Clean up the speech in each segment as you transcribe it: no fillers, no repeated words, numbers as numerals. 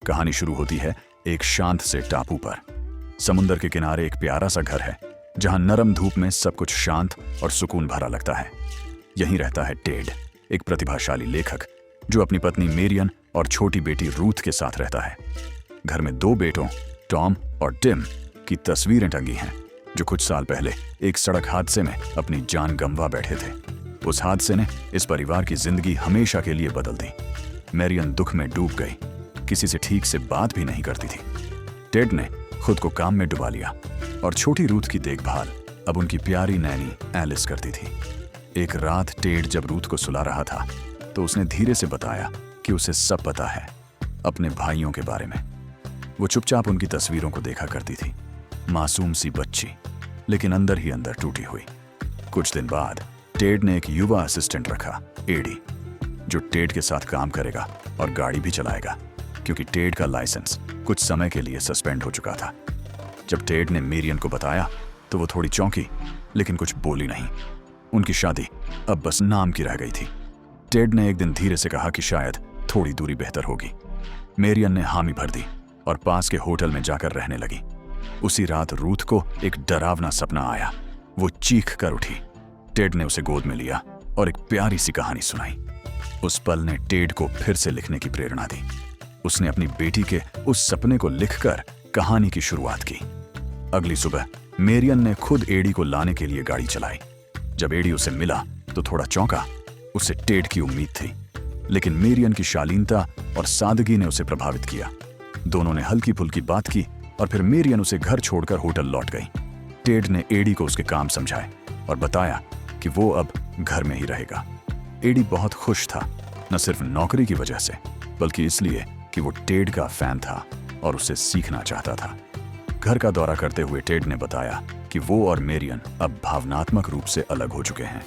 कहानी शुरू होती है एक शांत से टापू पर। समुंदर के किनारे एक प्यारा सा घर है जहां नरम धूप में सब कुछ शांत और सुकून भरा लगता है। यहीं रहता है टेड, एक प्रतिभाशाली लेखक जो अपनी पत्नी मेरियन और छोटी बेटी रूथ के साथ रहता है। घर में दो बेटों टॉम और टिम की तस्वीरें टंगी हैं जो कुछ साल पहले एक सड़क हादसे में अपनी जान गंवा बैठे थे। उस हादसे ने इस परिवार की जिंदगी हमेशा के लिए बदल दी। मेरियन दुख में डूब गई, किसी से ठीक से बात भी नहीं करती थी। टेड ने खुद को काम में डुबा लिया और छोटी रूथ की देखभाल अब उनकी प्यारी नैनी एलिस करती थी। एक रात टेड जब रूथ को सुला रहा था तो उसने धीरे से बताया कि उसे सब पता है अपने भाइयों के बारे में। वो चुपचाप उनकी तस्वीरों को देखा करती थी, मासूम सी बच्ची, लेकिन अंदर ही अंदर टूटी हुई। कुछ दिन बाद टेड ने एक युवा असिस्टेंट रखा, एडी, जो टेड के साथ काम करेगा और गाड़ी भी चलाएगा, क्योंकि टेड का लाइसेंस कुछ समय के लिए सस्पेंड हो चुका था। जब टेड ने मेरियन को बताया तो वो थोड़ी चौंकी, लेकिन कुछ बोली नहीं। उनकी शादी अब बस नाम की रह गई थी। टेड ने एक दिन धीरे से कहा कि शायद थोड़ी दूरी बेहतर होगी। मेरियन ने हामी भर दी और पास के होटल में जाकर रहने लगी। उसी रात रूथ को एक डरावना सपना आया। वो चीख कर उठी। टेड ने उसे गोद में लिया और एक प्यारी सी कहानी सुनाई। उस पल ने टेड को फिर से लिखने की प्रेरणा दी। उसने अपनी बेटी के उस सपने को लिखकर कहानी की शुरुआत की। अगली सुबह मेरियन ने खुद एडी को लाने के लिए गाड़ी चलाई। जब एडी उसे मिला तो थोड़ा चौंका। उसे टेड की उम्मीद थी, लेकिन मेरियन की शालीनता और सादगी ने उसे प्रभावित किया। दोनों ने हल्की फुल्की बात की और फिर मेरियन उसे घर छोड़कर होटल लौट गई। टेड ने एडी को उसके काम समझाए और बताया कि वो अब घर में ही रहेगा। एडी बहुत खुश था, न सिर्फ नौकरी की वजह से, बल्कि इसलिए कि वो टेड का फैन था और उसे सीखना चाहता था। घर का दौरा करते हुए टेड ने बताया कि वो और मेरियन अब भावनात्मक रूप से अलग हो चुके हैं।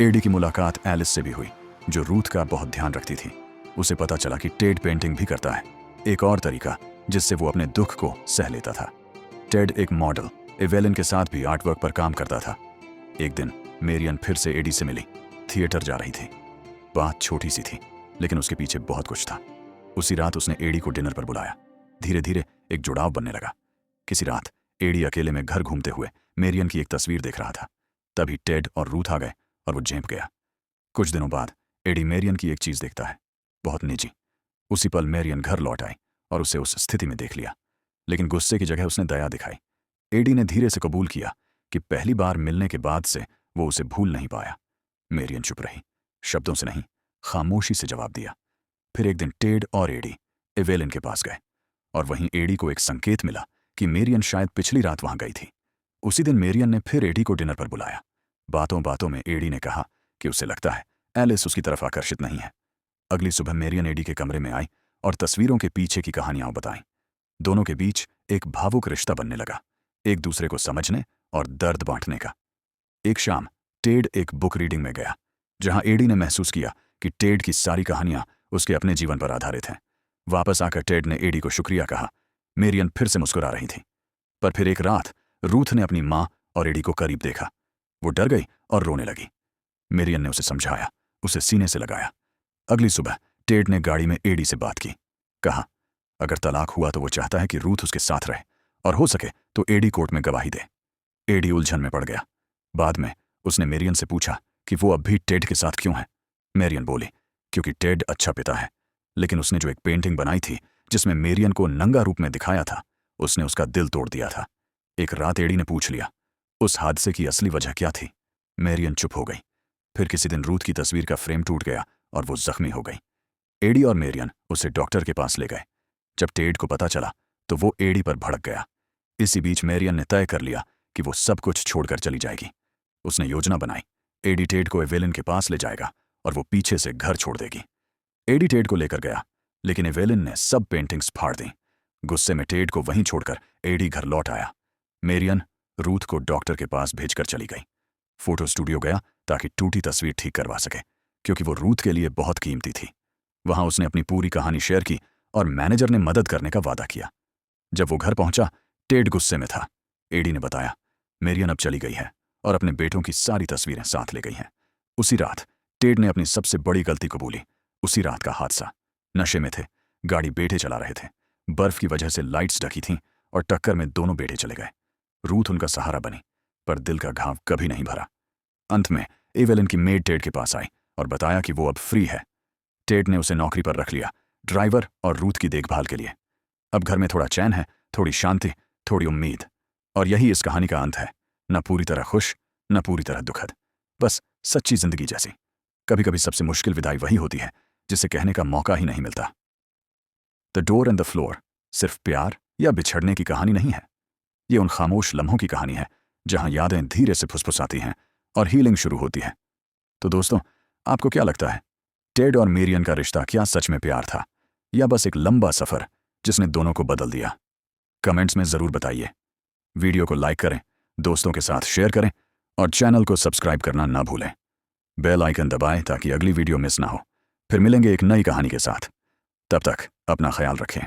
एडी की मुलाकात एलिस से भी हुई, जो रूथ का बहुत ध्यान रखती थी। उसे पता चला कि टेड पेंटिंग भी करता है, एक और तरीका जिससे वो अपने दुख को सह लेता था। टेड एक मॉडल एवेलिन के साथ भी आर्टवर्क पर काम करता था। एक दिन मेरियन फिर से एडी से मिली। थिएटर जा रही थी। बात छोटी सी थी, लेकिन उसके पीछे बहुत कुछ था। उसी रात उसने एडी को डिनर पर बुलाया। धीरे धीरे एक जुड़ाव बनने लगा। किसी रात एडी अकेले में घर घूमते हुए मेरियन की एक तस्वीर देख रहा था। तभी टेड और रूथ आ गए और वो झेंप गया। कुछ दिनों बाद एडी मेरियन की एक चीज देखता है, बहुत निजी। उसी पल मेरियन घर लौट आई और उसे उस स्थिति में देख लिया, लेकिन गुस्से की जगह उसने दया दिखाई। एडी ने धीरे से कबूल किया कि पहली बार मिलने के बाद से वो उसे भूल नहीं पाया। मेरियन चुप रही, शब्दों से नहीं, खामोशी से जवाब दिया। फिर एक दिन टेड और एडी एवेलिन के पास गए और वहीं एडी को एक संकेत मिला कि मेरियन शायद पिछली रात वहां गई थी। उसी दिन मेरियन ने फिर एडी को डिनर पर बुलाया। बातों बातों में एडी ने कहा कि उसे लगता है एलिस उसकी तरफ आकर्षित नहीं है। अगली सुबह मेरियन एडी के कमरे में आई और तस्वीरों के पीछे की कहानियां बताई। दोनों के बीच एक भावुक रिश्ता बनने लगा, एक दूसरे को समझने और दर्द बांटने का। एक शाम टेड एक बुक रीडिंग में गया, जहां एडी ने महसूस किया कि टेड की सारी कहानियां उसके अपने जीवन पर आधारित हैं। वापस आकर टेड ने एडी को शुक्रिया कहा। मेरियन फिर से मुस्कुरा रही थी। पर फिर एक रात रूथ ने अपनी मां और एडी को करीब देखा। वो डर गई और रोने लगी। मेरियन ने उसे समझाया, उसे सीने से लगाया। अगली सुबह टेड ने गाड़ी में एडी से बात की। कहा अगर तलाक हुआ तो वो चाहता है कि रूथ उसके साथ रहे और हो सके तो एडी कोर्ट में गवाही दे। एडी उलझन में पड़ गया। बाद में उसने मेरियन से पूछा कि वो अब भी टेड के साथ क्यों है। मेरियन बोली क्योंकि टेड अच्छा पिता है, लेकिन उसने जो एक पेंटिंग बनाई थी जिसमें मेरियन को नंगा रूप में दिखाया था, उसने उसका दिल तोड़ दिया था। एक रात एडी ने पूछ लिया, उस हादसे की असली वजह क्या थी। मेरियन चुप हो गई। फिर किसी दिन रूथ की तस्वीर का फ्रेम टूट गया और वो जख्मी हो गई। एडी और मेरियन उसे डॉक्टर के पास ले गए। जब टेड को पता चला तो वो एडी पर भड़क गया। इसी बीच मेरियन ने तय कर लिया कि वो सब कुछ छोड़कर चली जाएगी। उसने योजना बनाई, एडी टेड को एवेलिन के पास ले जाएगा और वो पीछे से घर छोड़ देगी। एडी टेड को लेकर गया, लेकिन एवेलिन ने सब पेंटिंग्स फाड़ दी। गुस्से में टेड को वहीं छोड़कर एडी घर लौट आया। मेरियन रूथ को डॉक्टर के पास भेजकर चली गई। फोटो स्टूडियो गया ताकि टूटी तस्वीर ठीक करवा सके, क्योंकि वो रूथ के लिए बहुत कीमती थी। वहां उसने अपनी पूरी कहानी शेयर की और मैनेजर ने मदद करने का वादा किया। जब वो घर पहुंचा, टेड गुस्से में था। एडी ने बताया मेरियन अब चली गई है और अपने बेटों की सारी तस्वीरें साथ ले गई हैं। उसी रात टेड ने अपनी सबसे बड़ी गलती कबूली। उसी रात का हादसा। नशे में थे, गाड़ी बेटे चला रहे थे बर्फ की वजह से लाइट्स ढकी थीं और टक्कर में दोनों बेटे चले गए। रूथ उनका सहारा बनी, पर दिल का घाव कभी नहीं भरा। अंत में एवेलिन की मेड टेड के पास आई और बताया कि वो अब फ्री है। टेड ने उसे नौकरी पर रख लिया, ड्राइवर और रूथ की देखभाल के लिए। अब घर में थोड़ा चैन है, थोड़ी शांति, थोड़ी उम्मीद। और यही इस कहानी का अंत है, न पूरी तरह खुश, न पूरी तरह दुखद, बस सच्ची जिंदगी जैसी। कभी कभी सबसे मुश्किल विदाई वही होती है जिसे कहने का मौका ही नहीं मिलता। The door and the floor सिर्फ प्यार या बिछड़ने की कहानी नहीं है। ये उन खामोश लम्हों की कहानी है जहां यादें धीरे से फुसफुसाती हैं और हीलिंग शुरू होती है। तो दोस्तों, आपको क्या लगता है, टेड और मेरियन का रिश्ता क्या सच में प्यार था, या बस एक लंबा सफर जिसने दोनों को बदल दिया? कमेंट्स में जरूर बताइए। वीडियो को लाइक करें, दोस्तों के साथ शेयर करें और चैनल को सब्सक्राइब करना ना भूलें। बेल आइकन दबाएं ताकि अगली वीडियो मिस ना हो। फिर मिलेंगे एक नई कहानी के साथ। तब तक अपना ख्याल रखें।